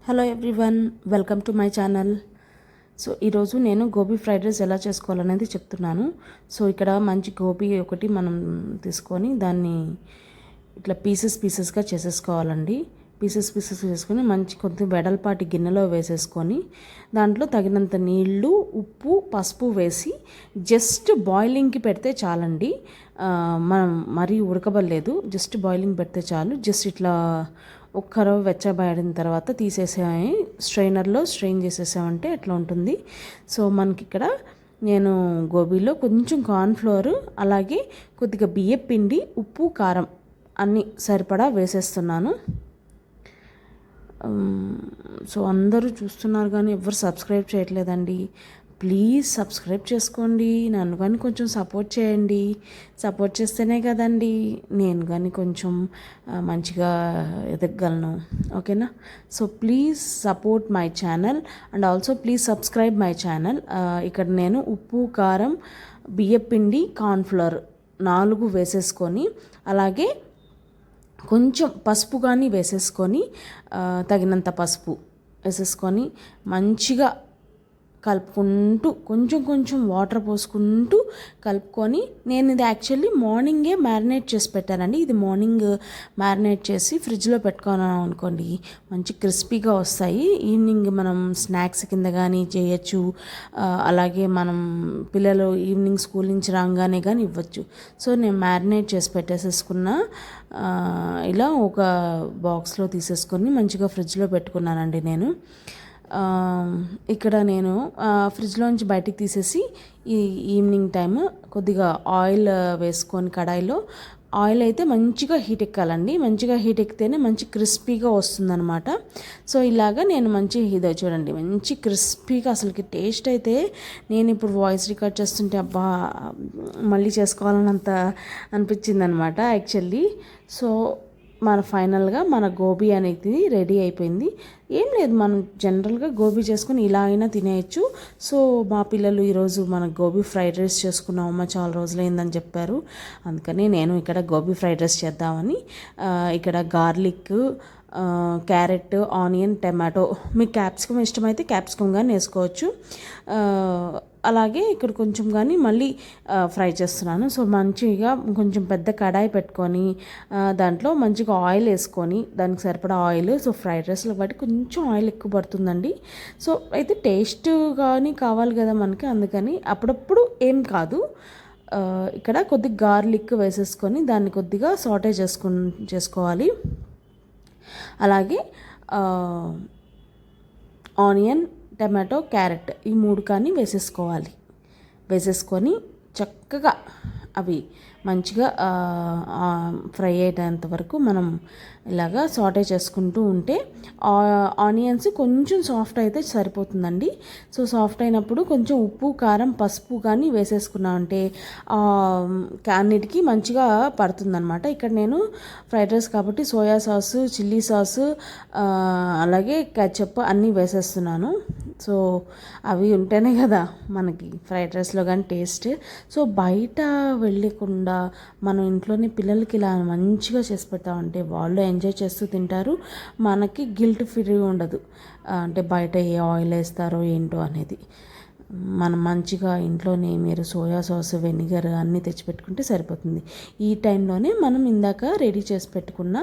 Hello everyone, welcome to my channel. So ఈరోజు నేను gobi fried rice ఎలా చేసుకోవాలనేది చెప్తున్నాను. సో ఇక్కడ మంచి గోబీ ఒకటి మనం తీసుకొని దాన్ని ఇట్లా పీసెస్గా చేసేసుకోవాలండి. పీసెస్ చేసుకొని మంచి కొద్ది వెడల్పాటి గిన్నెలో వేసేసుకొని దాంట్లో తగినంత నీళ్ళు, ఉప్పు, పసుపు వేసి జస్ట్ బాయిలింగ్కి పెడితే చాలండి. మనం మరీ ఉడకబడలేదు, జస్ట్ బాయిలింగ్ పెడితే చాలు. జస్ట్ ఇట్లా ఒక్క రవ్వ వెచ్చబడిన తర్వాత తీసేసాయి, స్ట్రైనర్లో స్ట్రెయిన్ చేసేసామంటే ఎట్లా ఉంటుంది. సో మనకి ఇక్కడ నేను గోబీలో కొంచెం కార్న్ఫ్లోర్, అలాగే కొద్దిగా బియ్యం పిండి, ఉప్పు, కారం అన్నీ సరిపడా వేసేస్తున్నాను. సో అందరూ చూస్తున్నారు కానీ ఎవరు సబ్స్క్రైబ్ చేయట్లేదండి. ప్లీజ్ సబ్స్క్రైబ్ చేసుకోండి, నన్ను కానీ కొంచెం సపోర్ట్ చేయండి. సపోర్ట్ చేస్తేనే కదండి నేను కానీ కొంచెం మంచిగా ఎదగగలను, ఓకేనా? So please support my channel and also please subscribe my channel. ఇక్కడ నేను ఉప్పు, కారం, బియ్యపిండి, కార్న్ఫ్లోర్ 4 వేసేసుకొని, అలాగే కొంచెం పసుపు కానీ వేసేసుకొని, తగినంత పసుపు వేసేసుకొని మంచిగా కలుపుకుంటూ కొంచెం వాటర్ పోసుకుంటూ కలుపుకొని, నేను ఇది యాక్చువల్లీ మార్నింగే మ్యారినేట్ చేసి పెట్టానండి. ఇది మార్నింగ్ మ్యారినేట్ చేసి ఫ్రిడ్జ్లో పెట్టుకున్నాం అనుకోండి, మంచి క్రిస్పీగా వస్తాయి. ఈవినింగ్ మనం స్నాక్స్ కింద కానీ చేయొచ్చు, అలాగే మనం పిల్లలు ఈవినింగ్ స్కూల్ నుంచి రాగానే కానీ ఇవ్వచ్చు. సో నేను మ్యారినేట్ చేసి పెట్టేసేసుకున్న ఇలా ఒక బాక్స్లో తీసేసుకొని మంచిగా ఫ్రిడ్జ్లో పెట్టుకున్నానండి నేను. ఇక్కడ నేను ఫ్రిడ్జ్లోంచి బయటికి తీసేసి ఈ ఈవినింగ్ టైం కొద్దిగా ఆయిల్ వేసుకొని, కడాయిలో ఆయిల్ అయితే మంచిగా హీట్ ఎక్కాలండి. మంచిగా హీట్ ఎక్కితేనే మంచి క్రిస్పీగా వస్తుందన్నమాట. సో ఇలాగా నేను మంచి ఇదో చూడండి, మంచి క్రిస్పీగా, అసలుకి టేస్ట్ అయితే నేను ఇప్పుడు వాయిస్ రికార్డ్ చేస్తుంటే అబ్బా మళ్ళీ చేసుకోవాలన్నంత అనిపించింది అనమాట యాక్చువల్లీ. సో ఫైనల్గా మన గోబీ అనేది రెడీ అయిపోయింది. ఏం లేదు, మనం జనరల్గా గోబీ చేసుకుని ఇలా అయినా తినేయచ్చు. సో మా పిల్లలు ఈరోజు మన గోబీ ఫ్రైడ్ రైస్ చేసుకున్నామమ్మా, చాలా రోజులైందని చెప్పారు. అందుకని నేను ఇక్కడ గోబీ ఫ్రైడ్ రైస్ చేద్దామని ఇక్కడ గార్లిక్, క్యారెట్, ఆనియన్, టమాటో, మీకు క్యాప్సికమ్ ఇష్టమైతే క్యాప్సికమ్ కానీ వేసుకోవచ్చు. అలాగే ఇక్కడ కొంచెం కానీ మళ్ళీ ఫ్రై చేస్తున్నాను. సో మంచిగా కొంచెం పెద్ద కడాయి పెట్టుకొని దాంట్లో మంచిగా ఆయిల్ వేసుకొని, దానికి సరిపడా ఆయిల్, సో ఫ్రైడ్ రైస్లో బట్టి కొంచెం ఆయిల్ ఎక్కువ పడుతుందండి. సో అయితే టేస్ట్ కానీ కావాలి కదా మనకి, అందుకని అప్పుడప్పుడు ఏం కాదు. ఇక్కడ కొద్దిగా గార్లిక్ వేసేసుకొని దాన్ని కొద్దిగా సాటే చేసుకోవాలి. అలాగే ఆనియన్, టమాటో, క్యారెట్ ఈ 3 కానీ వేసేసుకొని చక్కగా అవి మంచిగా ఫ్రై అయ్యేంత వరకు మనం ఇలాగా సాటే చేసుకుంటూ ఉంటే ఆనియన్స్ కొంచెం సాఫ్ట్ అయితే సరిపోతుందండి. సో సాఫ్ట్ అయినప్పుడు కొంచెం ఉప్పు, కారం, పసుపు కానీ వేసేసుకున్నామంటే అన్నిటికీ మంచిగా పడుతుందన్నమాట. ఇక్కడ నేను ఫ్రైడ్ రైస్ కాబట్టి సోయా సాసు, చిల్లీ సాసు, అలాగే కెచప్ అన్నీ వేసేస్తున్నాను. సో అవి ఉంటేనే కదా మనకి ఫ్రైడ్ రైస్లో కానీ టేస్ట్. సో బయట వెళ్ళకుండా మనం ఇంట్లోనే పిల్లలకి ఇలా మంచిగా చేసి పెడతామంటే వాళ్ళు ఎంజాయ్ చేస్తూ తింటారు, మనకి గిల్ట్ ఫ్రీ ఉండదు. అంటే బయట ఏ ఆయిల్ వేస్తారో ఏంటో అనేది. మనం మంచిగా ఇంట్లోనే మీరు సోయా సాస్, వెనిగర్ అన్నీ తెచ్చిపెట్టుకుంటే సరిపోతుంది. ఈ టైంలోనే మనం ఇందాక రెడీ చేసి పెట్టుకున్న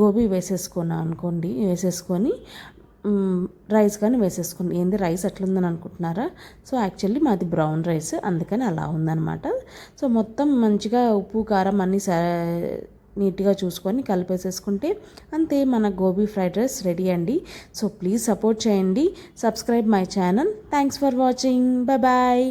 గోబీ వేసేసుకొని రైస్ కానీ వేసేసుకోండి. ఏంది రైస్ ఎట్లుందని అనుకుంటున్నారా? సో యాక్చువల్లీ మాది బ్రౌన్ రైస్, అందుకని అలా ఉందన్నమాట. సో మొత్తం మంచిగా ఉప్పు, కారం అన్నీ నీట్గా చూసుకొని కలిపేసేసుకుంటే అంతే, మన గోబీ ఫ్రైడ్ రైస్ రెడీ అండి. సో ప్లీజ్ సపోర్ట్ చేయండి, subscribe my channel. Thanks for watching, bye.